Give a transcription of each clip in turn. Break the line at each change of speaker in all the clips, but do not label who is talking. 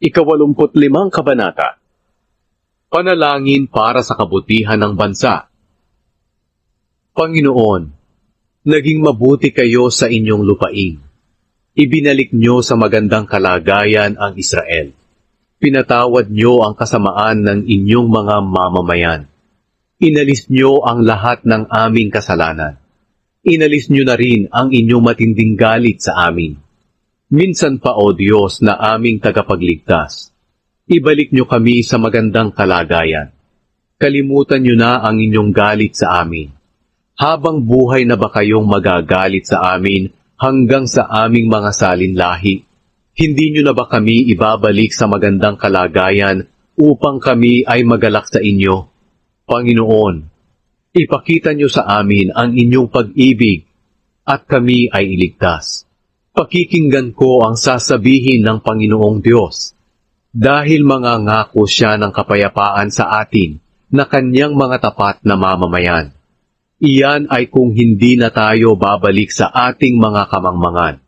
Ika-85 Kabanata. Panalangin para sa kabutihan ng bansa. Panginoon, naging mabuti kayo sa inyong lupain. Ibinalik nyo sa magandang kalagayan ang Israel. Pinatawad nyo ang kasamaan ng inyong mga mamamayan. Inalis nyo ang lahat ng aming kasalanan. Inalis nyo na rin ang inyong matinding galit sa amin. Minsan pa, O Diyos, na aming tagapagligtas, ibalik nyo kami sa magandang kalagayan. Kalimutan nyo na ang inyong galit sa amin. Habang buhay na ba kayong magagalit sa amin hanggang sa aming mga salinlahi? Hindi nyo na ba kami ibabalik sa magandang kalagayan upang kami ay magalak sa inyo? Panginoon, ipakita nyo sa amin ang inyong pag-ibig at kami ay iligtas. Pakikinggan ko ang sasabihin ng Panginoong Diyos, dahil mangangako siya ng kapayapaan sa atin na kanyang mga tapat na mamamayan. Iyan ay kung hindi na tayo babalik sa ating mga kamangmangan.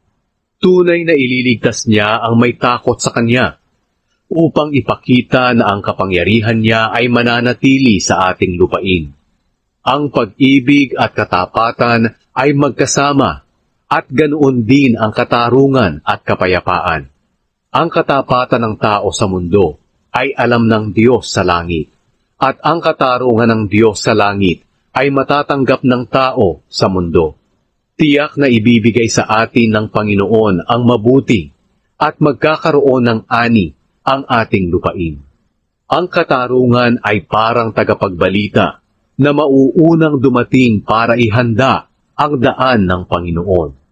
Tunay na ililigtas niya ang may takot sa kanya, upang ipakita na ang kapangyarihan niya ay mananatili sa ating lupain. Ang pag-ibig at katapatan ay magkasama, at ganoon din ang katarungan at kapayapaan. Ang katapatan ng tao sa mundo ay alam ng Diyos sa langit, at ang katarungan ng Diyos sa langit ay matatanggap ng tao sa mundo. Tiyak na ibibigay sa atin ng Panginoon ang mabuti, at magkakaroon ng ani ang ating lupain. Ang katarungan ay parang tagapagbalita na mauunang dumating para ihanda ang daan ng Panginoon.